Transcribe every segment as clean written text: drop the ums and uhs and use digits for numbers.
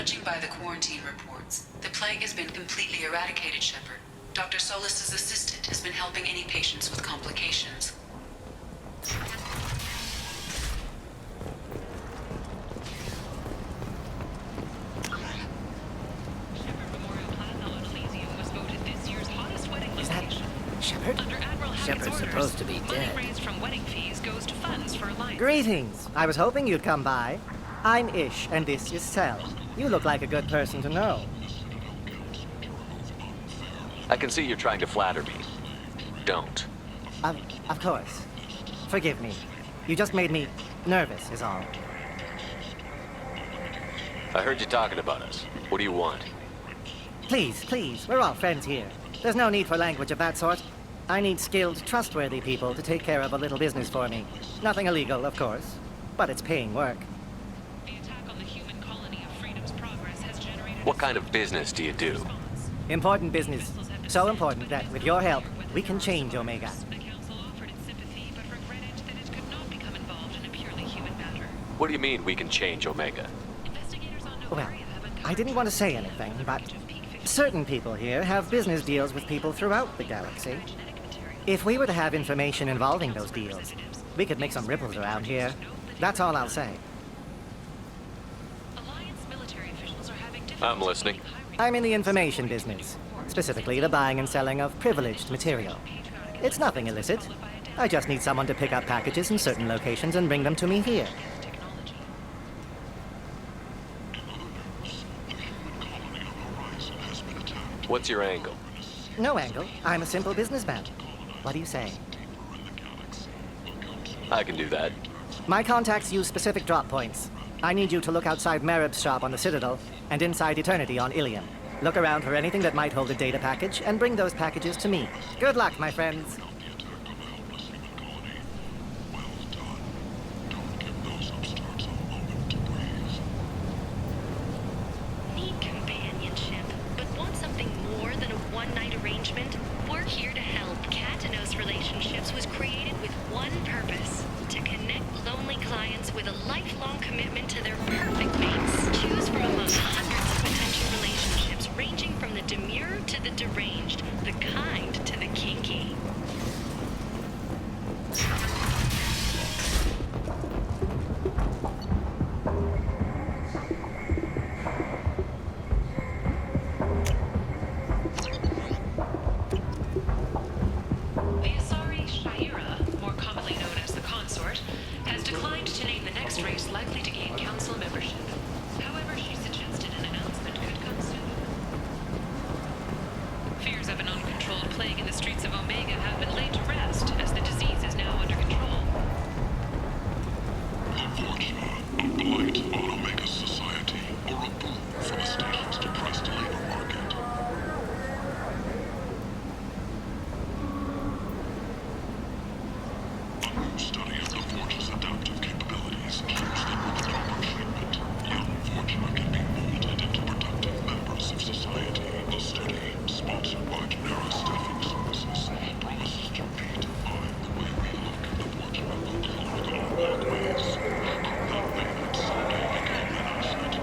Judging by the quarantine reports, the plague has been completely eradicated, Shepard. Dr. Solis's assistant has been helping any patients with complications. Is that Shepard? Shepard's supposed to be dead. From wedding fees goes to funds for Alliance. Greetings. I was hoping you'd come by. I'm Ish, and this is Cell. You look like a good person to know. I can see you're trying to flatter me. Don't. Of course. Forgive me. You just made me nervous, is all. I heard you talking about us. What do you want? Please, we're all friends here. There's no need for language of that sort. I need skilled, trustworthy people to take care of a little business for me. Nothing illegal, of course, but it's paying work. The attack on the human colony of Freedom's Progress has generated... What kind of business do you do? Important business. So important that, with your help, we can change Omega. The Council offered its sympathy, but regretted that it could not become involved in a purely human matter. What do you mean we can change Omega? Investigators on Well, Novaria have uncovered... I didn't want to say anything, but certain people here have business deals with people throughout the galaxy. If we were to have information involving those deals, we could make some ripples around here. That's all I'll say. Alliance military officials are having I'm listening. I'm in the information business, specifically the buying and selling of privileged material. It's nothing illicit. I just need someone to pick up packages in certain locations and bring them to me here. What's your angle? No angle. I'm a simple businessman. What do you say? I can do that. My contacts use specific drop points. I need you to look outside Marib's shop on the Citadel and inside Eternity on Ilium. Look around for anything that might hold a data package and bring those packages to me. Good luck, my friends. Need companionship, but want something more than a one-night arrangement? We're here to help. Katanos Relationships was created with one purpose: to connect lonely clients with a lifelong commitment to their perfect mates. Choose from among hundreds of potential relationships, ranging from the demure to the deranged, the kind to the kinky. The Asari Eara, more commonly known as the Consort, has declined to name the next race likely to gain council membership. However, she suggested an announcement could come soon. Fears of an uncontrolled plague in the streets of Omega have been laid to rest, as the disease is now under control. Unfortunately, a blight on Omega's society, or a boom for the station's depressed labor market. A new study of the Forge's adaptive capabilities shows that with proper treatment, young Fortuna can be molded into productive members of society. The study, sponsored by Eara Staffing Services, promises to redefine the way we look at the Fortuna clone walkways. That may not someday become an asset.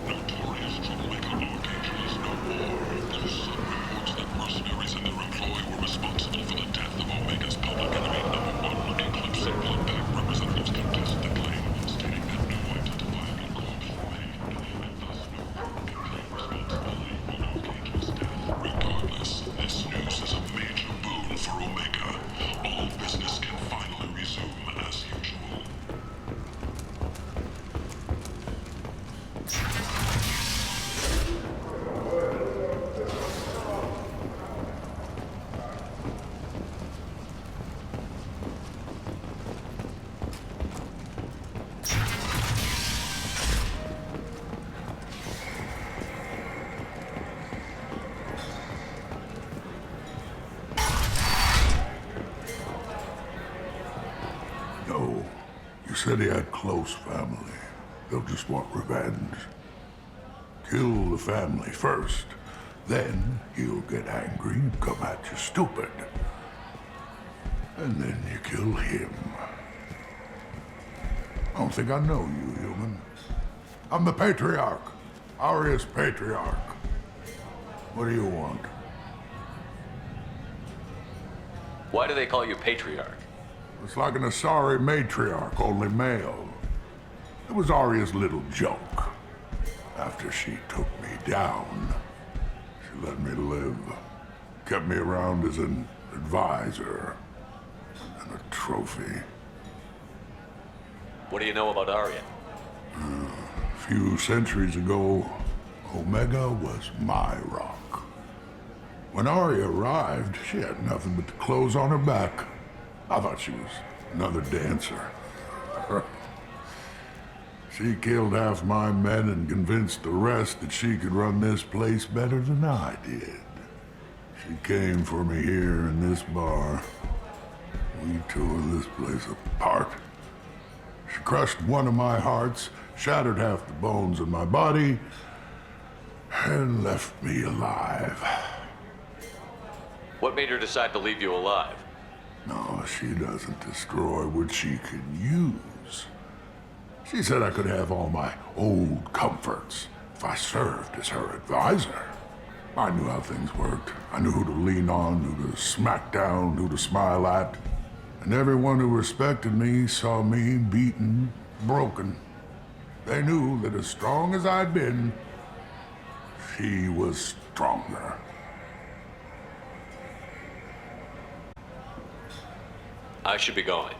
Notorious troublemaker Archangel is no more. The sudden reports that mercenaries and their employ were responsible for the death of Omega's public enemy #1, eclipsing blood bank representatives contest the claim, stating that no identifiable corpse remained, and thus no one can claim responsibility for Archangel's death. Regardless, this news is a major boon for Omega. All business can finally resume as usual. No. You said he had close family. They'll just want revenge. Kill the family first. Then he'll get angry and come at you stupid. And then you kill him. I don't think I know you, human. I'm the Patriarch. Aria's Patriarch. What do you want? Why do they call you Patriarch? It's like an Asari matriarch, only male. It was Aria's little joke. After she took me down, she let me live. Kept me around as an advisor and a trophy. What do you know about Arya? A few centuries ago, Omega was my rock. When Arya arrived, she had nothing but the clothes on her back. I thought she was another dancer. She killed half my men and convinced the rest that she could run this place better than I did. She came for me here in this bar. We tore this place apart. She crushed one of my hearts, shattered half the bones in my body, and left me alive. What made her decide to leave you alive? No, she doesn't destroy what she can use. She said I could have all my old comforts if I served as her advisor. I knew how things worked. I knew who to lean on, who to smack down, who to smile at. And everyone who respected me saw me beaten, broken. They knew that as strong as I'd been, she was stronger. I should be going.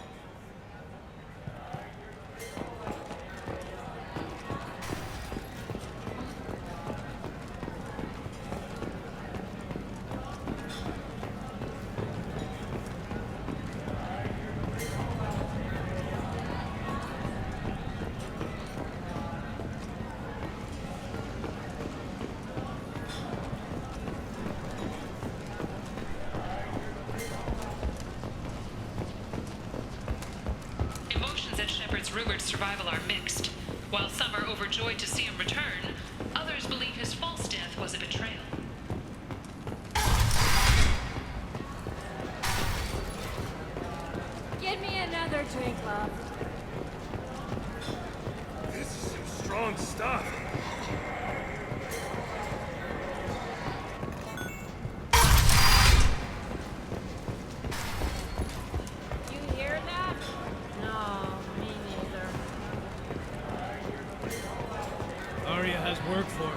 Emotions at Shepard's rumored survival are mixed. While some are overjoyed to see him return, others believe his false death was a betrayal. Get me another drink, love. This is some strong stuff. You hear that? No, me neither. Arya has work for you,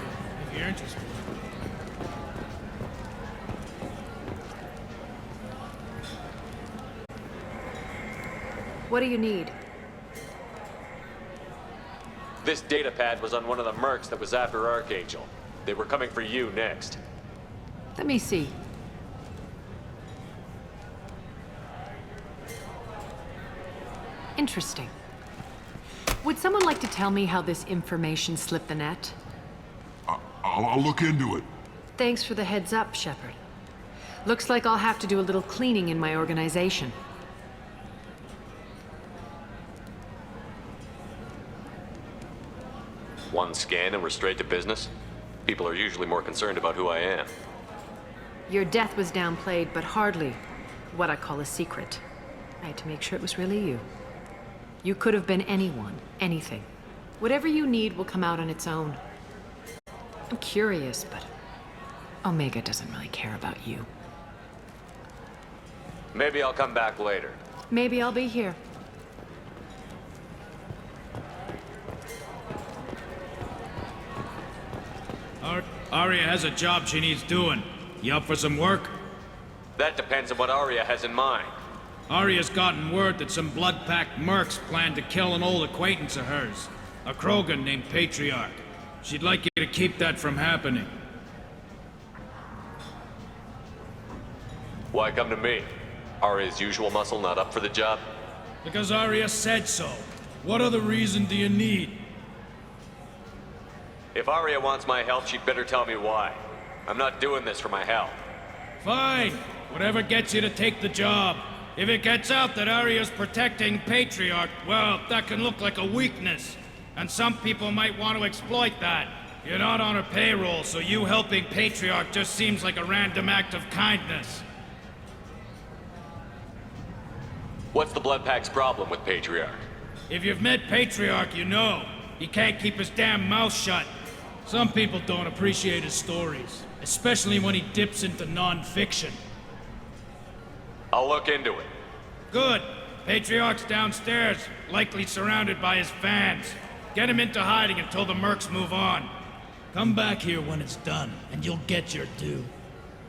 if you're interested. What do you need? This data pad was on one of the mercs that was after Archangel. They were coming for you next. Let me see. Interesting. Would someone like to tell me how this information slipped the net? I'll look into it. Thanks for the heads up, Shepard. Looks like I'll have to do a little cleaning in my organization. One scan and we're straight to business? People are usually more concerned about who I am. Your death was downplayed, but hardly what I call a secret. I had to make sure it was really you. You could have been anyone, anything. Whatever you need will come out on its own. I'm curious, but Omega doesn't really care about you. Maybe I'll come back later. Maybe I'll be here. Arya has a job she needs doing. You up for some work? That depends on what Arya has in mind. Arya's gotten word that some blood-packed mercs plan to kill an old acquaintance of hers, a Krogan named Patriarch. She'd like you to keep that from happening. Why come to me? Arya's usual muscle not up for the job? Because Arya said so. What other reason do you need? If Arya wants my help, she'd better tell me why. I'm not doing this for my help. Fine. Whatever gets you to take the job. If it gets out that Arya's protecting Patriarch, well, that can look like a weakness. And some people might want to exploit that. You're not on her payroll, so you helping Patriarch just seems like a random act of kindness. What's the Blood Pack's problem with Patriarch? If you've met Patriarch, you know. He can't keep his damn mouth shut. Some people don't appreciate his stories, especially when he dips into non-fiction. I'll look into it. Good. Patriarch's downstairs, likely surrounded by his fans. Get him into hiding until the mercs move on. Come back here when it's done, and you'll get your due.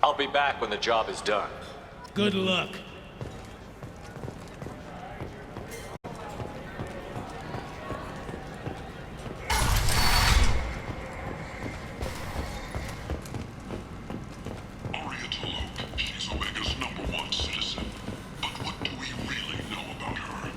I'll be back when the job is done. Good luck. Eara Tolok, she's Omega's #1 citizen. But what do we really know about her?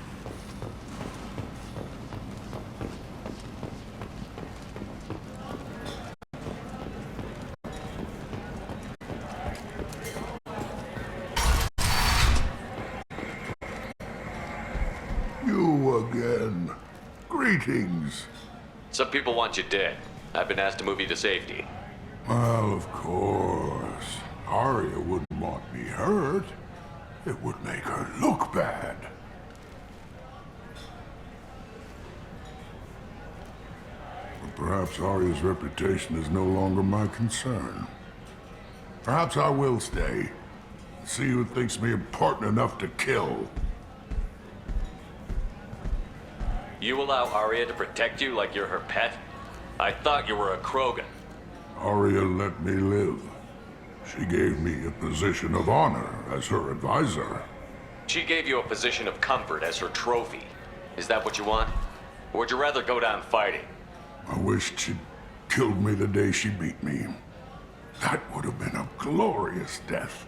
You again. Greetings. Some people want you dead. I've been asked to move you to safety. Well, of course. Arya wouldn't want me hurt. It would make her look bad. But perhaps Arya's reputation is no longer my concern. Perhaps I will stay. See who thinks me important enough to kill. You allow Arya to protect you like you're her pet? I thought you were a Krogan. Arya let me live. She gave me a position of honor as her advisor. She gave you a position of comfort as her trophy. Is that what you want? Or would you rather go down fighting? I wished she'd killed me the day she beat me. That would have been a glorious death.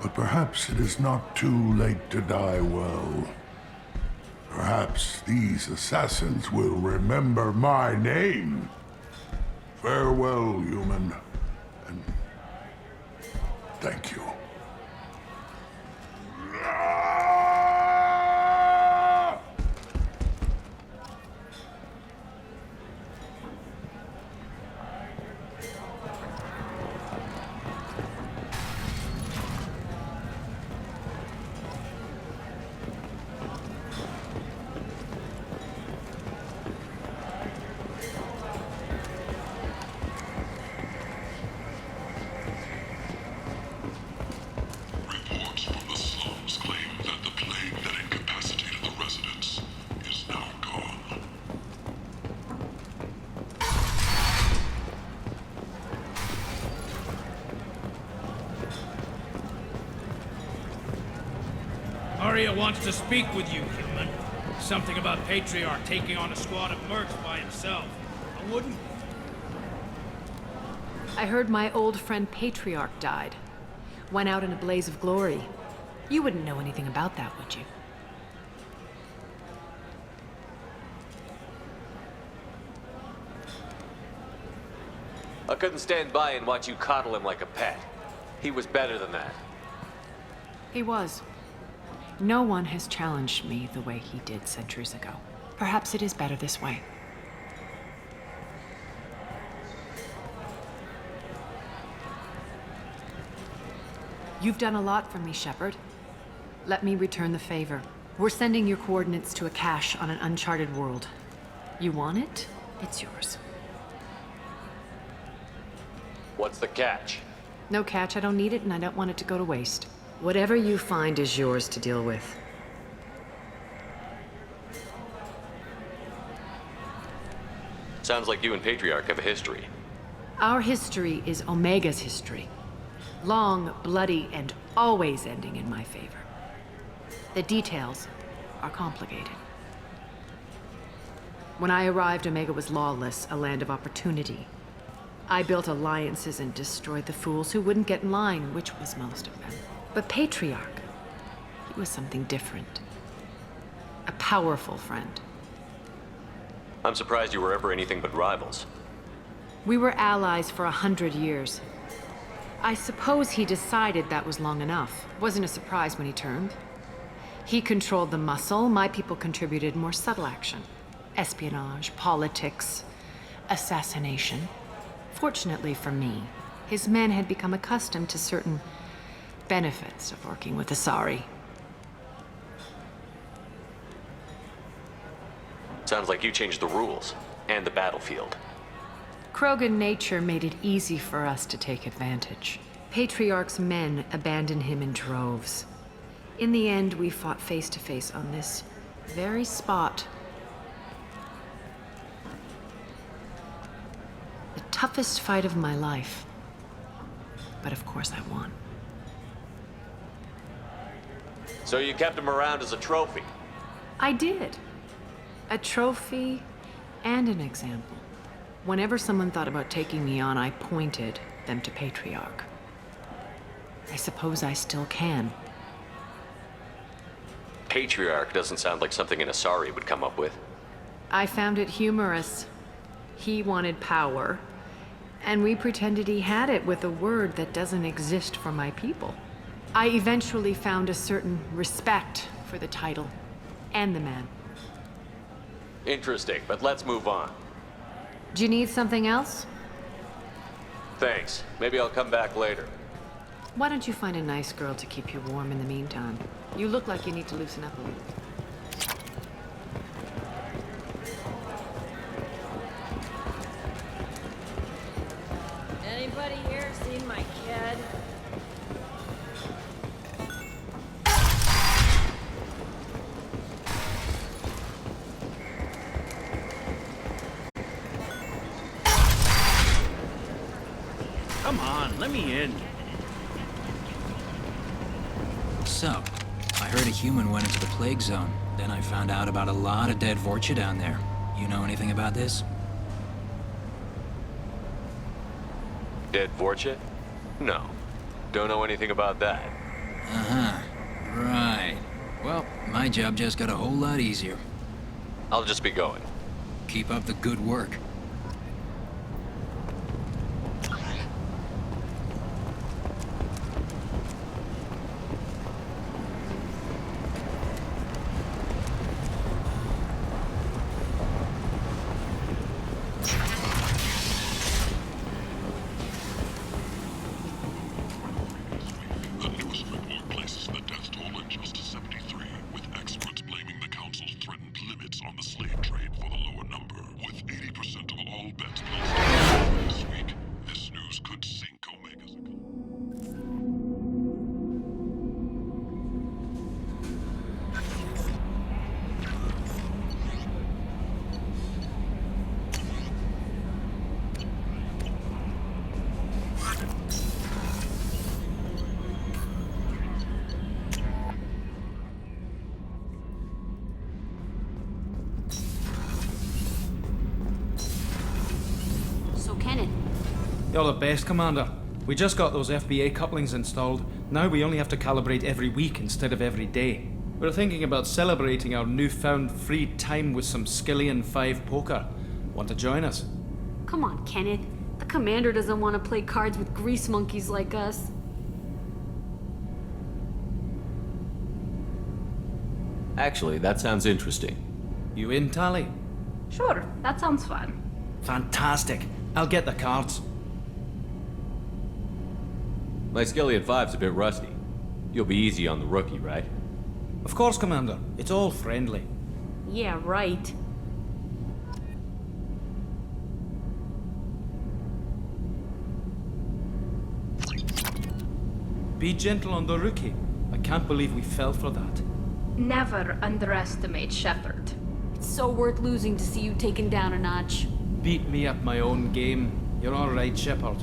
But perhaps it is not too late to die well. Perhaps these assassins will remember my name. Farewell, human. And thank you. Reports from the slums claim that the plague that incapacitated the residents is now gone. Arya wants to speak with you, human. Something about Patriarch taking on a squad of mercs by himself. I wouldn't... I heard my old friend Patriarch died. Went out in a blaze of glory. You wouldn't know anything about that, would you? I couldn't stand by and watch you coddle him like a pet. He was better than that. He was. No one has challenged me the way he did centuries ago. Perhaps it is better this way. You've done a lot for me, Shepard. Let me return the favor. We're sending your coordinates to a cache on an uncharted world. You want it? It's yours. What's the catch? No catch, I don't need it, and I don't want it to go to waste. Whatever you find is yours to deal with. Sounds like you and Patriarch have a history. Our history is Omega's history. Long, bloody, and always ending in my favor. The details are complicated. When I arrived, Omega was lawless, a land of opportunity. I built alliances and destroyed the fools who wouldn't get in line, which was most of them. But Patriarch, he was something different. A powerful friend. I'm surprised you were ever anything but rivals. We were allies for 100 years. I suppose he decided that was long enough. Wasn't a surprise when he turned. He controlled the muscle, my people contributed more subtle action. Espionage, politics, assassination. Fortunately for me, his men had become accustomed to certain benefits of working with Asari. Sounds like you changed the rules. And the battlefield. Krogan nature made it easy for us to take advantage. Patriarch's men abandoned him in droves. In the end, we fought face to face on this very spot. The toughest fight of my life. But of course I won. So you kept him around as a trophy? I did. A trophy and an example. Whenever someone thought about taking me on, I pointed them to Patriarch. I suppose I still can. Patriarch doesn't sound like something an Asari would come up with. I found it humorous. He wanted power, and we pretended he had it with a word that doesn't exist for my people. I eventually found a certain respect for the title and the man. Interesting, but let's move on. Do you need something else? Thanks. Maybe I'll come back later. Why don't you find a nice girl to keep you warm in the meantime? You look like you need to loosen up a little. Anybody here seen my kid? Come on, let me in. So, I heard a human went into the plague zone. Then I found out about a lot of dead Vorcha down there. You know anything about this? Dead Vorcha? No. Don't know anything about that. Uh-huh. Right. Well, my job just got a whole lot easier. I'll just be going. Keep up the good work. The newest report places the death toll at just 73, with experts blaming the Council's threatened limits on the slave trade for the lower number. With 80% of all bets placed on this week, this news could sink Omega's economy. So, Kenneth, You're the best, Commander. We just got those FBA couplings installed. Now we only have to calibrate every week instead of every day. We're thinking about celebrating our newfound free time with some Skillian 5 poker. Want to join us? come on, Kenneth. The commander doesn't want to play cards with grease monkeys like us. Actually, that sounds interesting. You in, Tally? Sure, that sounds fun. Fantastic. I'll get the cards. My Skillian 5's a bit rusty. You'll be easy on the rookie, right? Of course, Commander. It's all friendly. Yeah, right. Be gentle on the rookie. I can't believe we fell for that. Never underestimate Shepard. It's so worth losing to see you taken down a notch. Beat me at my own game. You're all right, Shepard.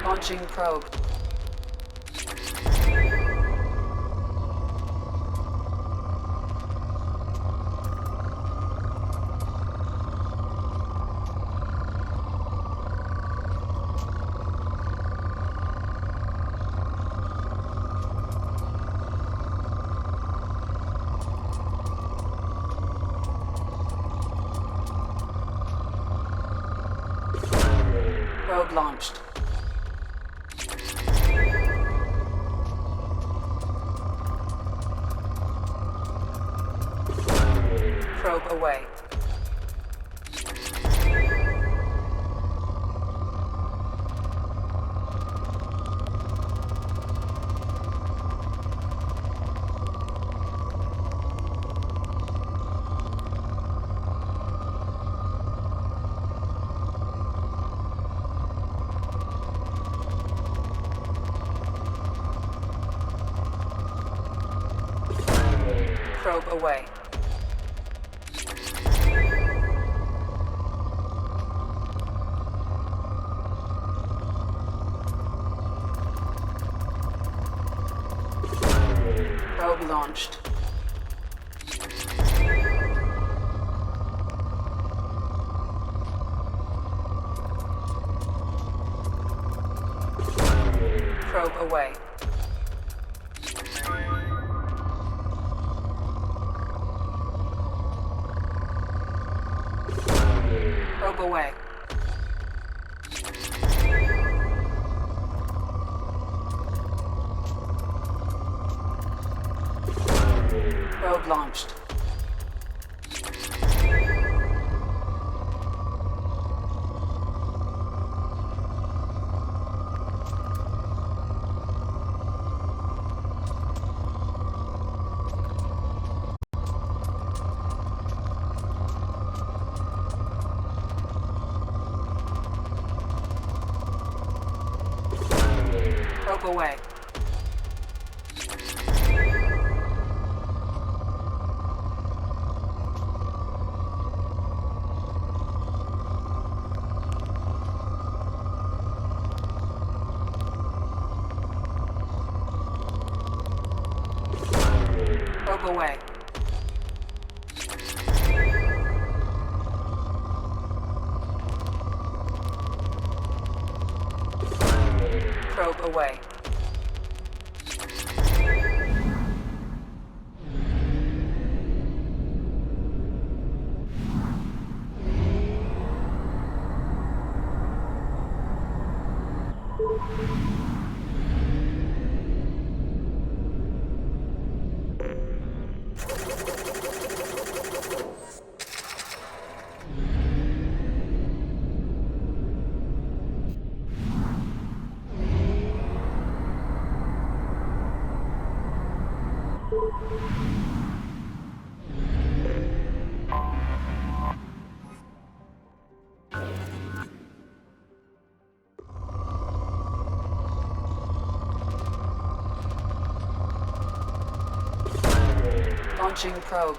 Launching probe. Probe launched. Probe away. Probe away. Probe launched. Probe away. Probe away. Probe launched. Probe away. Probe away. Probe away. Launching probe.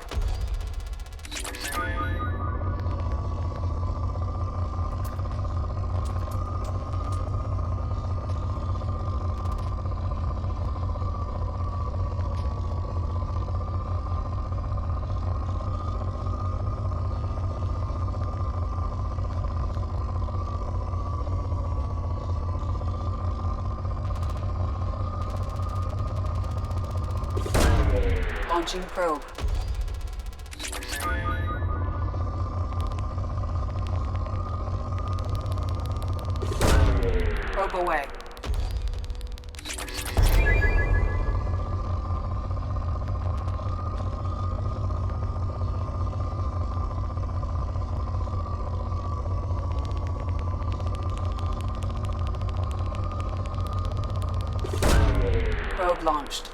Launching probe. Probe away. Probe launched.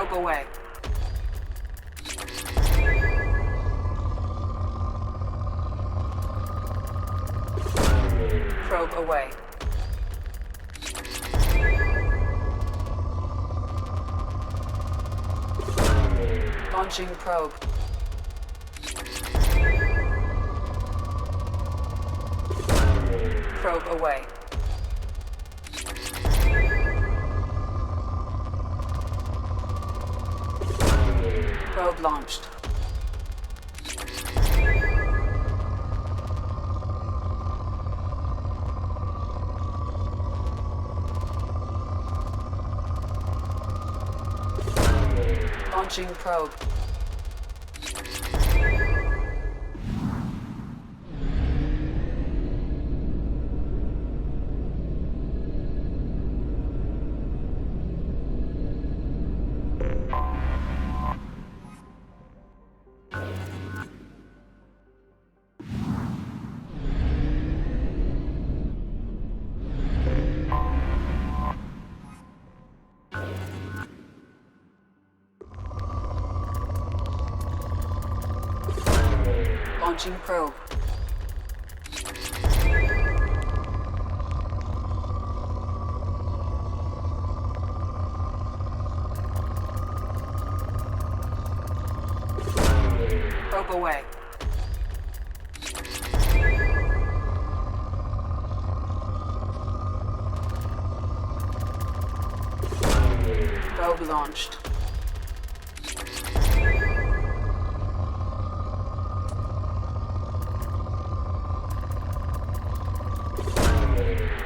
Probe away. Probe away. Launching probe. Probe away. Probe launched. Launching probe. Launching probe. Probe away. Probe launched.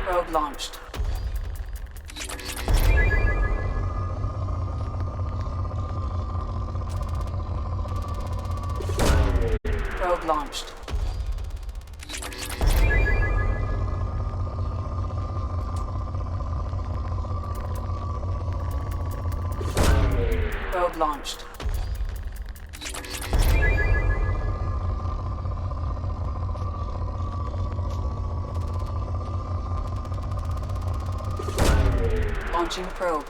Probe launched. Probe launched. Probe launched. Launching probe.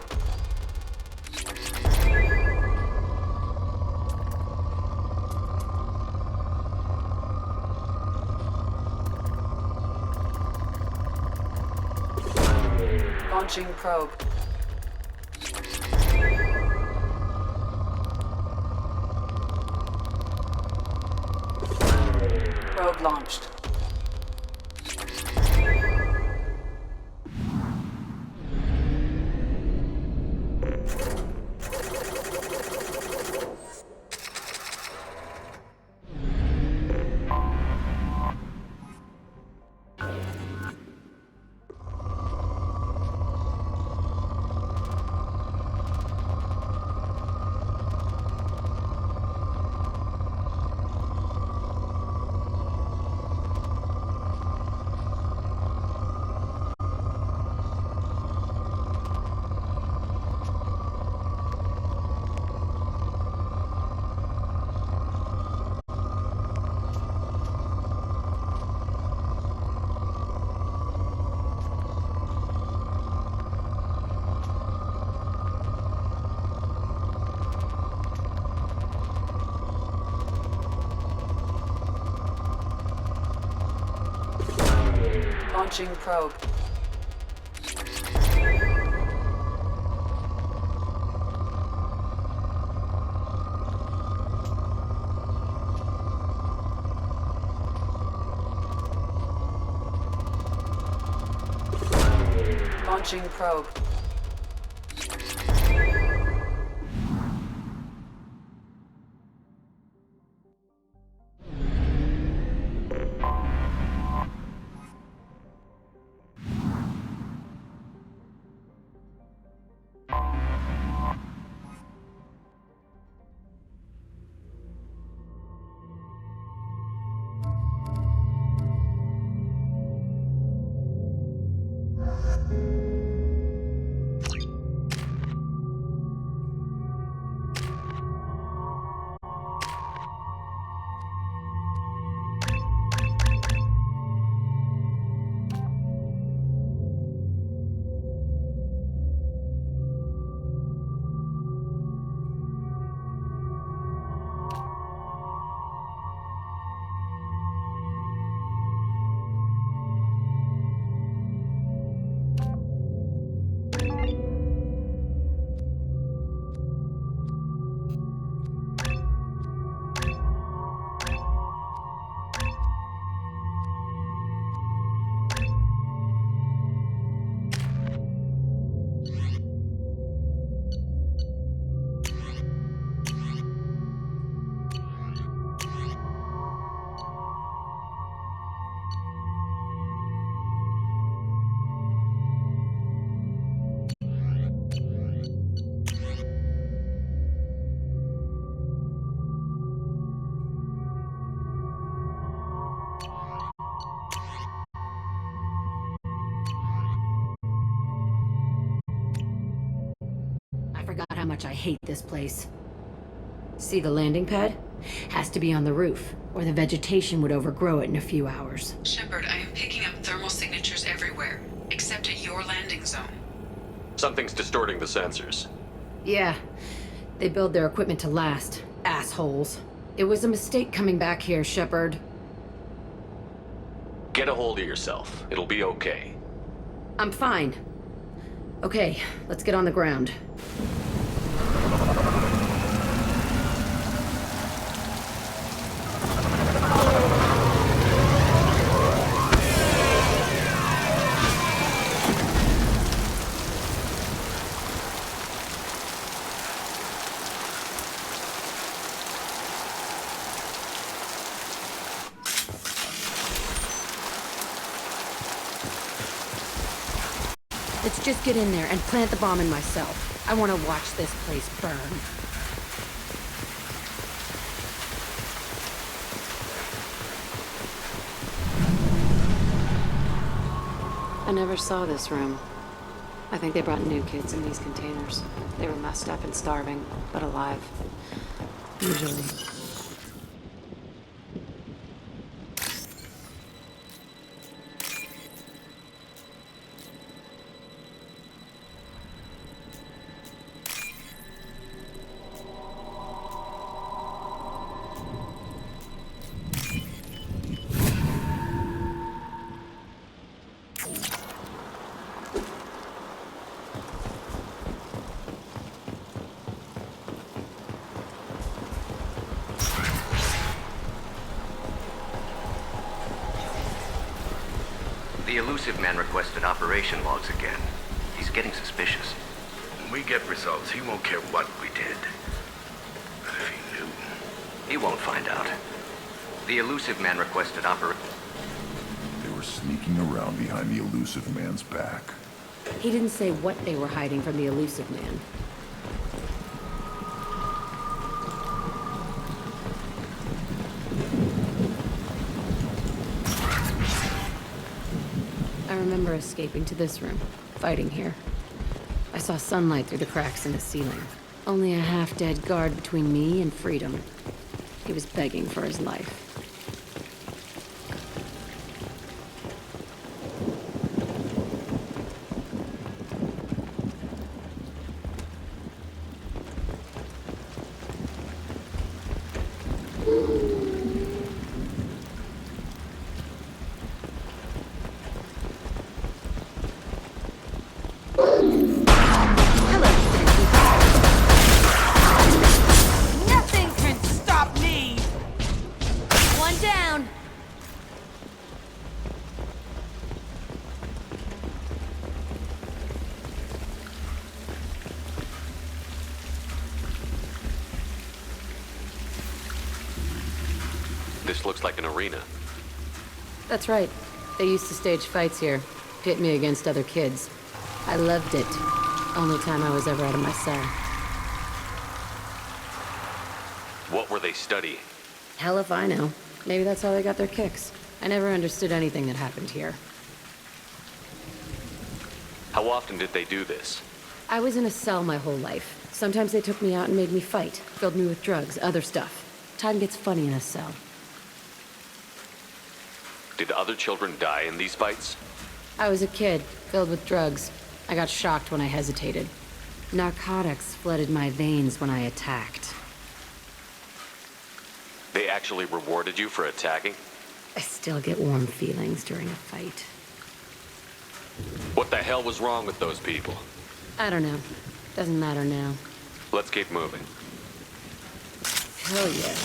Launching probe. Probe launched. Launching probe. Launching probe. forgot how much I hate this place. See the landing pad? Has to be on the roof, or the vegetation would overgrow it in a few hours. Shepard, I am picking up thermal signatures everywhere, except at your landing zone. Something's distorting the sensors. Yeah, they build their equipment to last. Assholes. It was a mistake coming back here, Shepard. Get a hold of yourself. It'll be okay. I'm fine. Okay, let's get on the ground. Let's just get in there and plant the bomb in myself. I want to watch this place burn. I never saw this room. I think they brought new kids in these containers. They were messed up and starving, but alive. Usually. The elusive man requested operation logs again. He's getting suspicious. When we get results, he won't care what we did. But if he knew... He won't find out. The elusive man requested operation... They were sneaking around behind the elusive man's back. He didn't say what they were hiding from the elusive man. I remember escaping to this room, fighting here. I saw sunlight through the cracks in the ceiling. Only a half-dead guard between me and freedom. He was begging for his life. Nothing can stop me! One down! This looks like an arena. That's right. They used to stage fights here, pit me against other kids. I loved it. Only time I was ever out of my cell. What were they studying? Hell if I know. Maybe that's how they got their kicks. I never understood anything that happened here. How often did they do this? I was in a cell my whole life. Sometimes they took me out and made me fight, filled me with drugs, other stuff. Time gets funny in a cell. Did other children die in these fights? I was a kid, filled with drugs. I got shocked when I hesitated. Narcotics flooded my veins when I attacked. They actually rewarded you for attacking? I still get warm feelings during a fight. What the hell was wrong with those people? I don't know. Doesn't matter now. Let's keep moving. Hell yeah.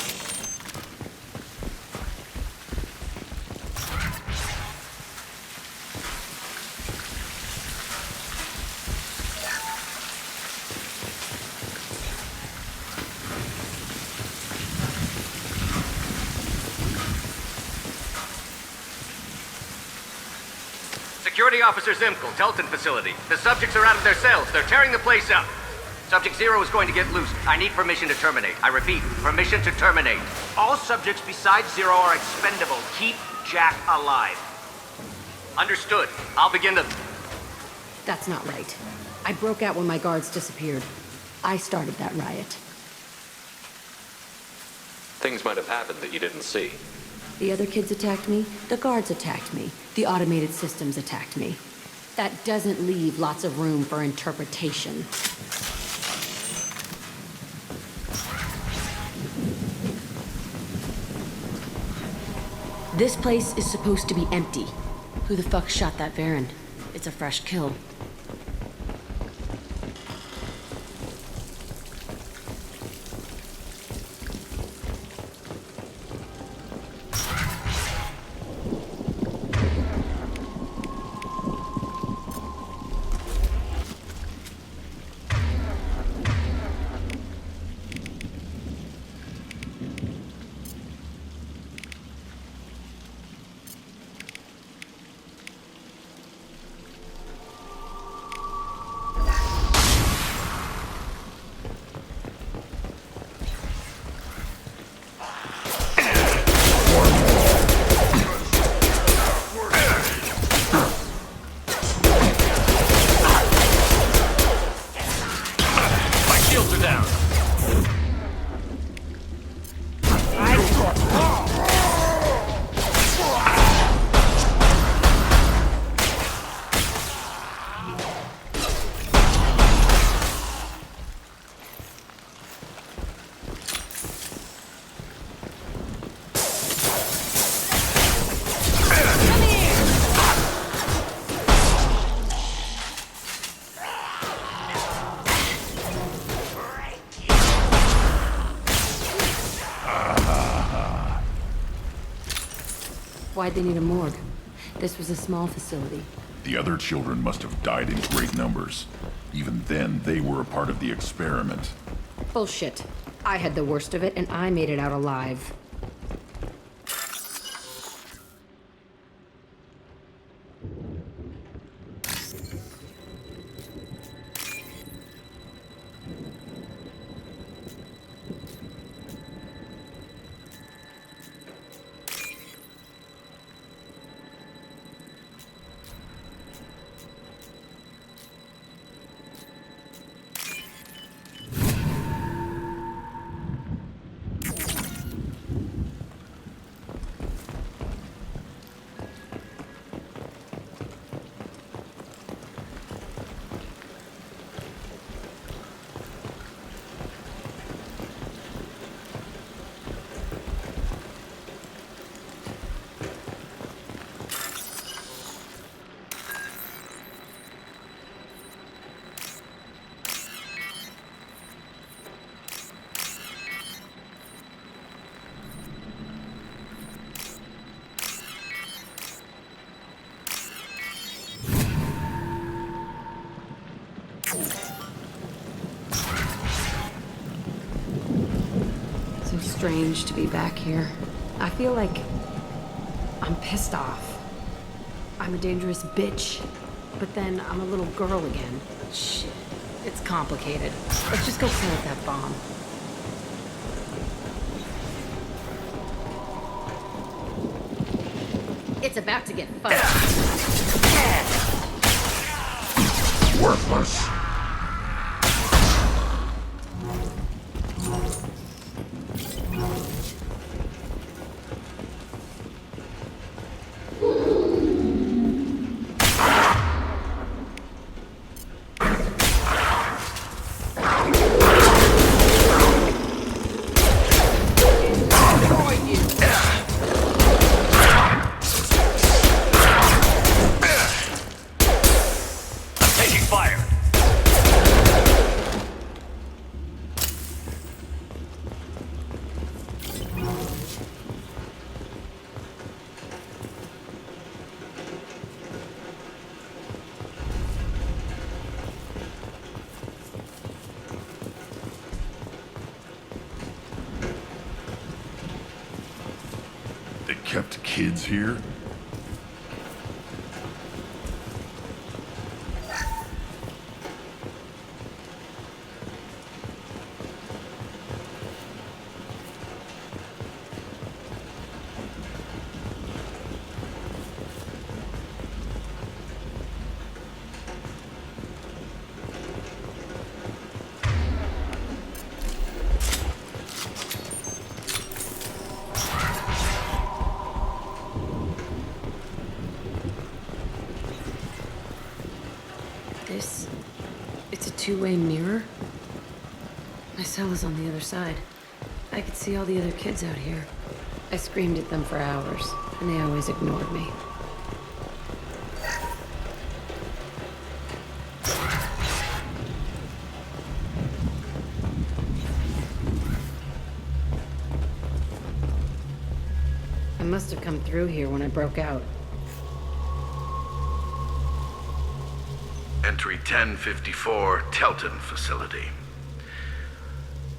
Security Officer Zimkel, Telton facility. The subjects are out of their cells. They're tearing the place up. Subject Zero is going to get loose. I need permission to terminate. I repeat, permission to terminate. All subjects besides Zero are expendable. Keep Jack alive. Understood. I'll begin the... That's not right. I broke out when my guards disappeared. I started that riot. Things might have happened that you didn't see. The other kids attacked me, the guards attacked me, the automated systems attacked me. That doesn't leave lots of room for interpretation. This place is supposed to be empty. Who the fuck shot that Baron? It's a fresh kill. Why'd they need a morgue? This was a small facility. The other children must have died in great numbers. Even then, they were a part of the experiment. Bullshit. I had the worst of it, and I made it out alive. So strange to be back here. I feel like I'm pissed off. I'm a dangerous bitch, but then I'm a little girl again. Shit, it's complicated. Let's just go plant that bomb. It's about to get fucked. Worthless. They kept kids here? two-way mirror? My cell is on the other side. I could see all the other kids out here. I screamed at them for hours, and they always ignored me. I must have come through here when I broke out. Entry 1054, Telton facility.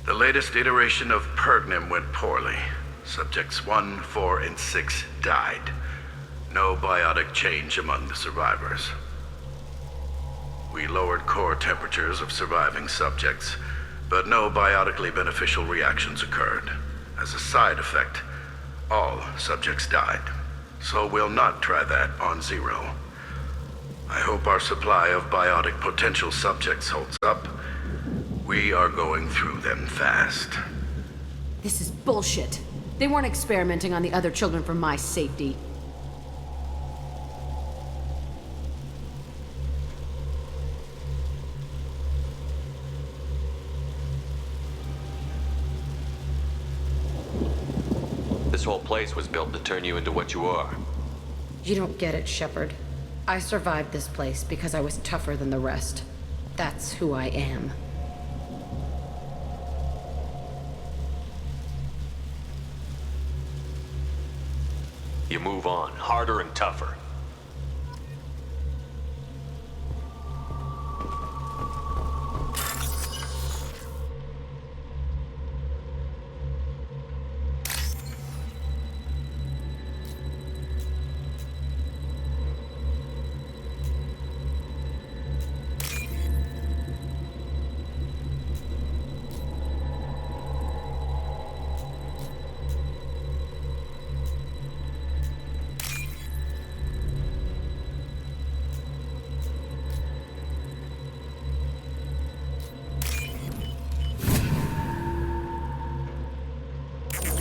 The latest iteration of Pergnim went poorly. Subjects 1, 4, and 6 died. No biotic change among the survivors. We lowered core temperatures of surviving subjects, but no biotically beneficial reactions occurred. As a side effect, all subjects died. So we'll not try that on Zero. I hope our supply of biotic potential subjects holds up. We are going through them fast. This is bullshit. They weren't experimenting on the other children for my safety. This whole place was built to turn you into what you are. You don't get it, Shepard. I survived this place because I was tougher than the rest. That's who I am. You move on, harder and tougher.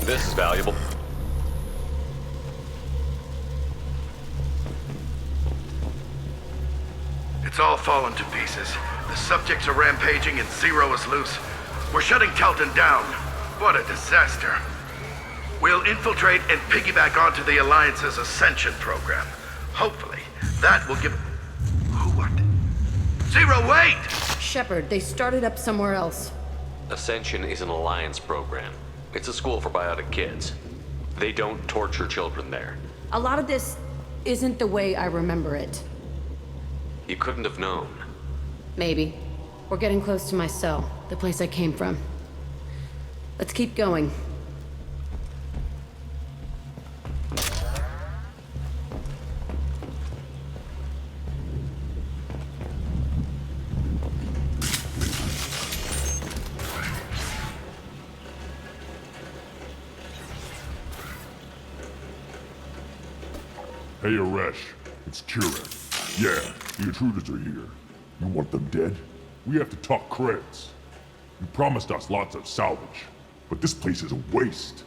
This is valuable. It's all fallen to pieces. The subjects are rampaging and Zero is loose. We're shutting Telton down. What a disaster. We'll infiltrate and piggyback onto the Alliance's Ascension program. Hopefully, that will give... What? Zero, wait! Shepard, they started up somewhere else. Ascension is an Alliance program. It's a school for biotic kids. They don't torture children there. A lot of this isn't the way I remember it. You couldn't have known. Maybe. We're getting close to my cell, the place I came from. Let's keep going. Hey, Eresh, it's Kira. Yeah, the intruders are here. You want them dead? We have to talk credits. You promised us lots of salvage, but this place is a waste.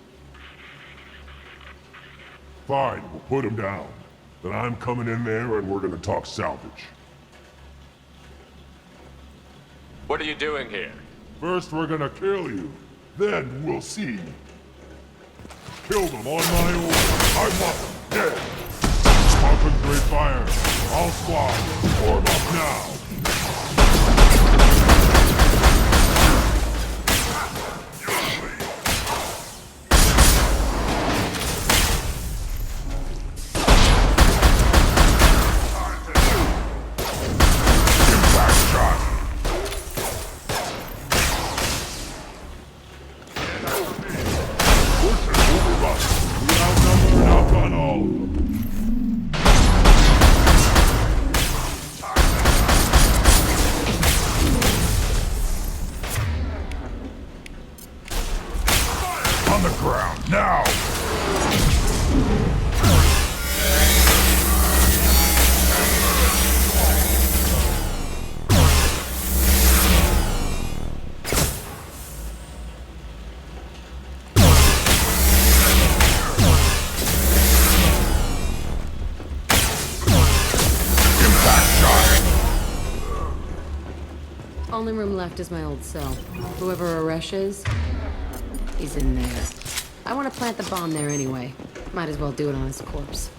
Fine, we'll put them down. Then I'm coming in there and we're gonna talk salvage. What are you doing here? First we're gonna kill you, then we'll see. Kill them on my own. I want them dead. Concentrate fire. All squad, form up now. only room left is my old cell. Whoever Arash is, he's in there. I want to plant the bomb there anyway. Might as well do it on his corpse.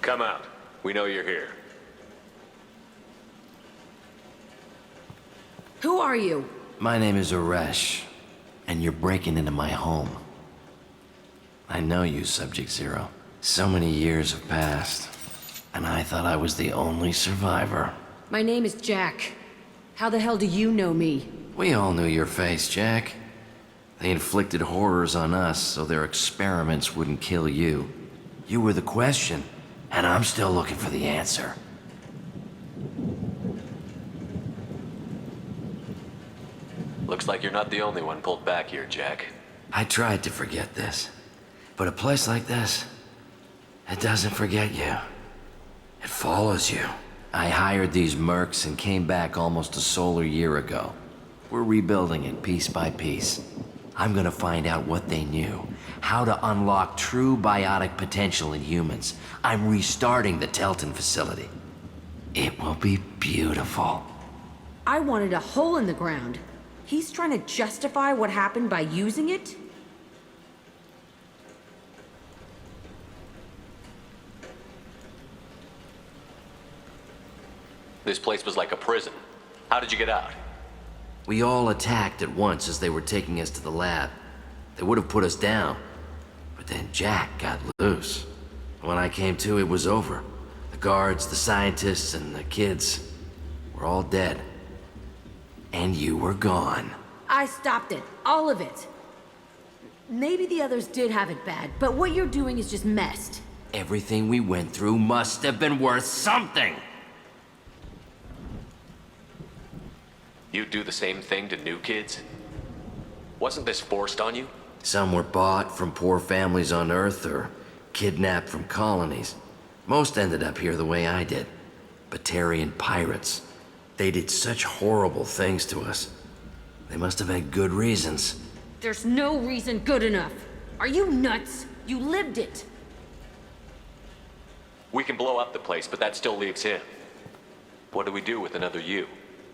Come out. We know you're here. Who are you? My name is Arash, and you're breaking into my home. I know you, Subject Zero. So many years have passed, and I thought I was the only survivor. My name is Jack. How the hell do you know me? We all knew your face, Jack. They inflicted horrors on us so their experiments wouldn't kill you. You were the question, and I'm still looking for the answer. Looks like you're not the only one pulled back here, Jack. I tried to forget this, but a place like this, it doesn't forget you. It follows you. I hired these mercs and came back almost a solar year ago. We're rebuilding it piece by piece. I'm gonna find out what they knew, how to unlock true biotic potential in humans. I'm restarting the Telton facility. It will be beautiful. I wanted a hole in the ground. He's trying to justify what happened by using it? This place was like a prison. How did you get out? We all attacked at once as they were taking us to the lab. They would have put us down, but then Jack got loose. When I came to, it was over. The guards, the scientists, and the kids were all dead. And you were gone. I stopped it. All of it. Maybe the others did have it bad, but what you're doing is just messed. Everything we went through must have been worth something. You'd do the same thing to new kids? Wasn't this forced on you? Some were bought from poor families on Earth or kidnapped from colonies. Most ended up here the way I did. Batarian pirates. They did such horrible things to us. They must have had good reasons. There's no reason good enough. Are you nuts? You lived it. We can blow up the place, but that still leaves him. What do we do with another you?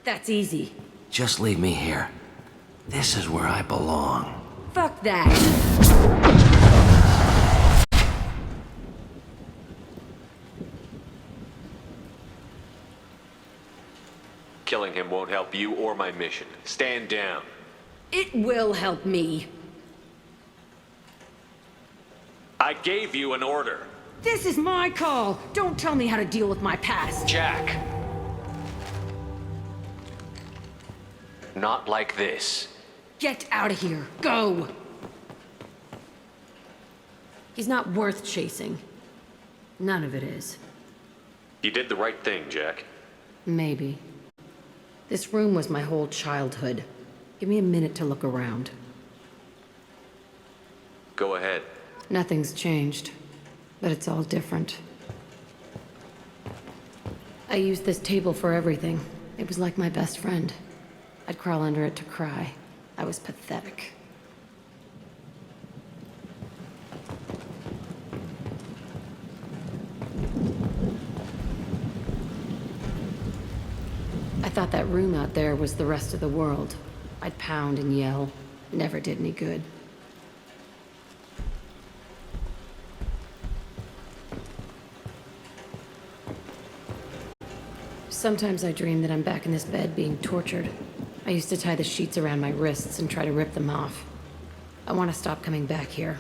That's easy. Just leave me here. This is where I belong. Fuck that. Killing him won't help you or my mission. Stand down. It will help me. I gave you an order. This is my call. Don't tell me how to deal with my past. Jack. Not like this. Get out of here. Go. He's not worth chasing. None of it is. You did the right thing, Jack. Maybe. This room was my whole childhood. Give me a minute to look around. Go ahead. Nothing's changed, but it's all different. I used this table for everything. It was like my best friend. I'd crawl under it to cry. I was pathetic. I thought thought that room out there was the rest of the world. I'd pound and yell. Never did any good. Sometimes I dream that I'm back in this bed being tortured. I used to tie the sheets around my wrists and try to rip them off. I want to stop coming back here.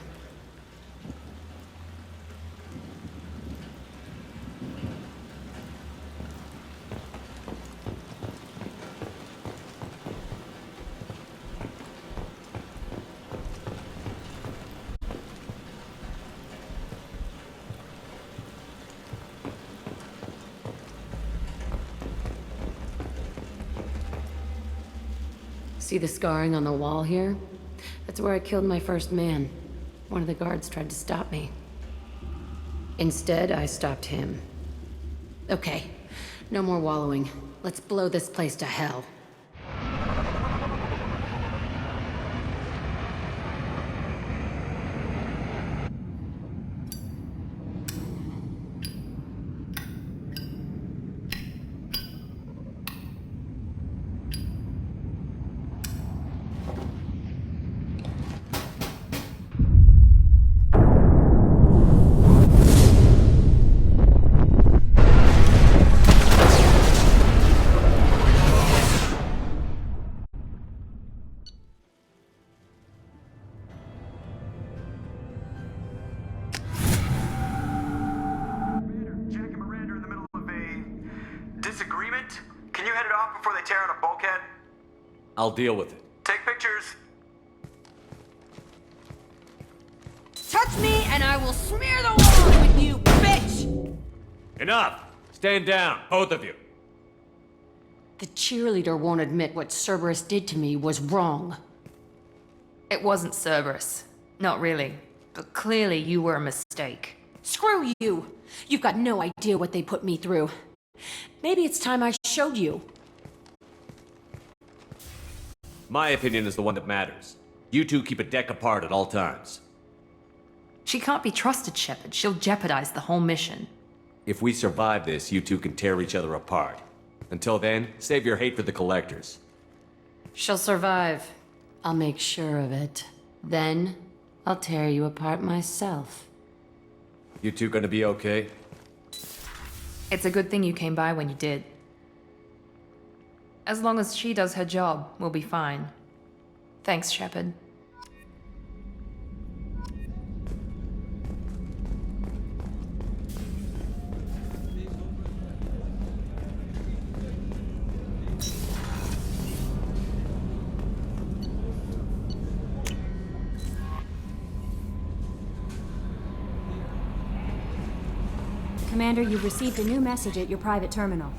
See the scarring on the wall here? That's where I killed my first man. One of the guards tried to stop me. Instead, I stopped him. Okay, no more wallowing. Let's blow this place to hell. Disagreement? Can you head it off before they tear out a bulkhead? I'll deal with it. Take pictures. Touch me and I will smear the wall with you, bitch! Enough! Stand down, both of you. The cheerleader won't admit what Cerberus did to me was wrong. It wasn't Cerberus. Not really. But clearly you were a mistake. Screw you! You've got no idea what they put me through. Maybe it's time I showed you. My opinion is the one that matters. You two keep a deck apart at all times. She can't be trusted, Shepard. She'll jeopardize the whole mission. If we survive this, you two can tear each other apart. Until then, save your hate for the Collectors. She'll survive. I'll make sure of it. Then, I'll tear you apart myself. You two gonna be okay? It's a good thing you came by when you did. As long as she does her job, we'll be fine. Thanks, Shepard. Commander, you've received a new message at your private terminal.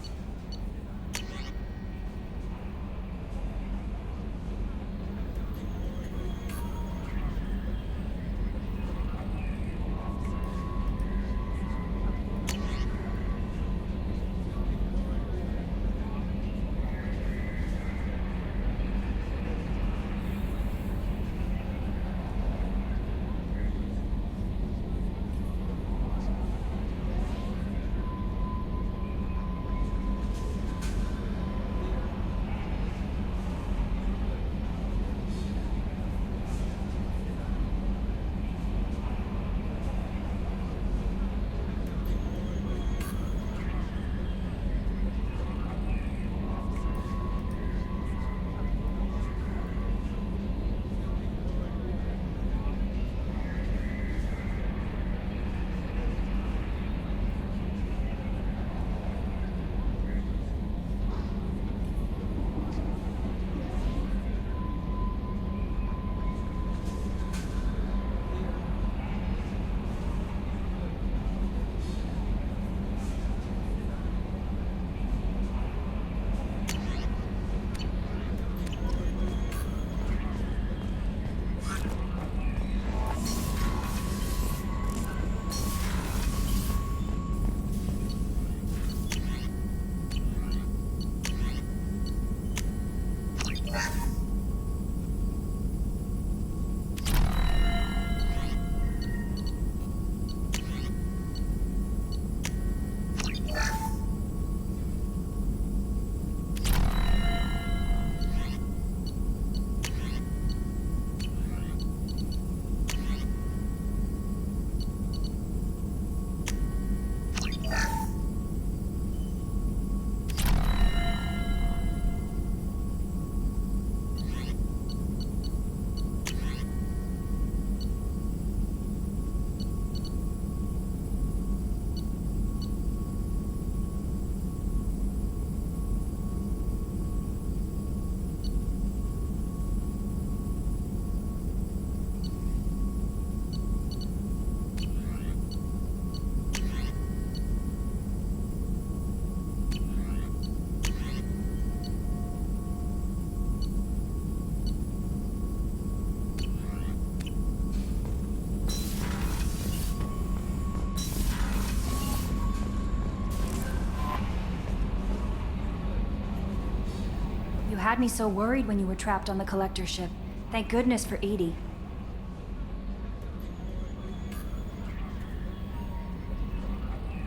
had me so worried when you were trapped on the collector ship. Thank goodness for Edie.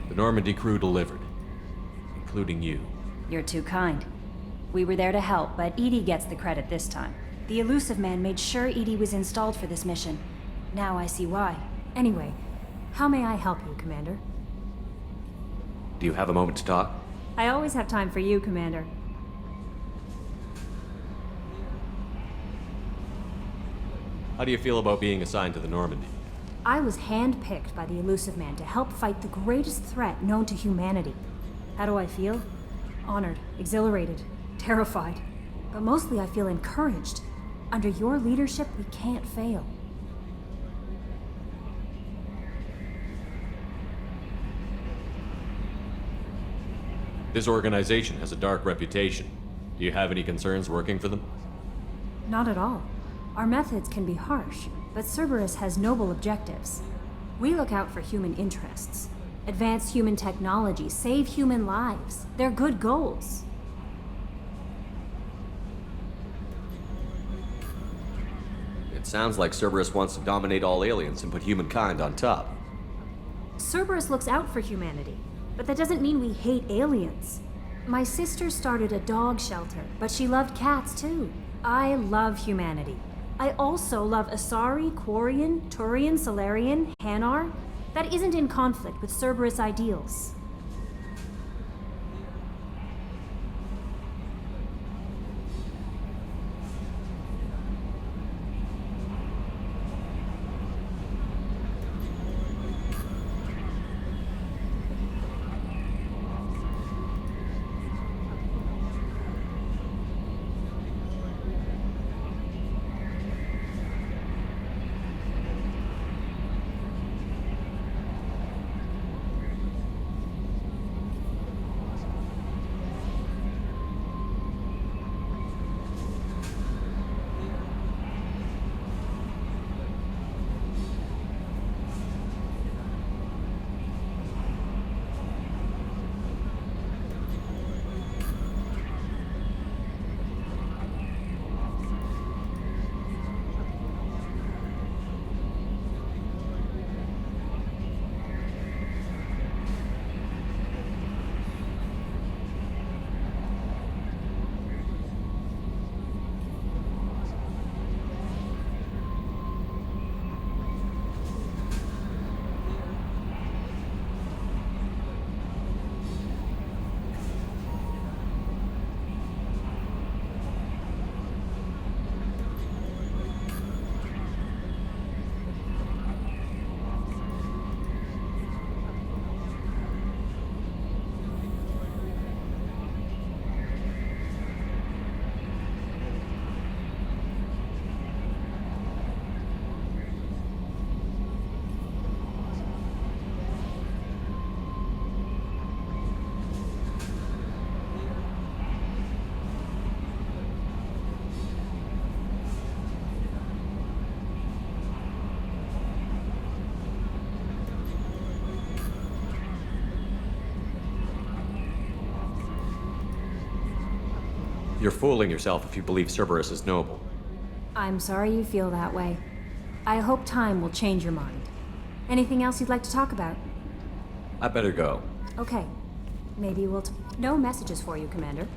The Normandy crew delivered, including you. You're too kind. We were there to help, but Edie gets the credit this time. The Elusive Man made sure Edie was installed for this mission. Now I see why. Anyway, how may I help you, Commander? Do you have a moment to talk? I always have time for you, Commander. How do you feel about being assigned to the Normandy? I was handpicked by the Elusive Man to help fight the greatest threat known to humanity. How do I feel? Honored, exhilarated, terrified. But mostly I feel encouraged. Under your leadership, we can't fail. This organization has a dark reputation. Do you have any concerns working for them? Not at all. Our methods can be harsh, but Cerberus has noble objectives. We look out for human interests. Advance human technology, save human lives. They're good goals. It sounds like Cerberus wants to dominate all aliens and put humankind on top. Cerberus looks out for humanity, but that doesn't mean we hate aliens. My sister started a dog shelter, but she loved cats too. I love humanity. I also love Asari, Quarian, Turian, Solarian, Hanar. That isn't in conflict with Cerberus ideals. You're fooling yourself if you believe Cerberus is noble. I'm sorry you feel that way. I hope time will change your mind. Anything else you'd like to talk about? I better go. Okay. Maybe we'll no messages for you, Commander.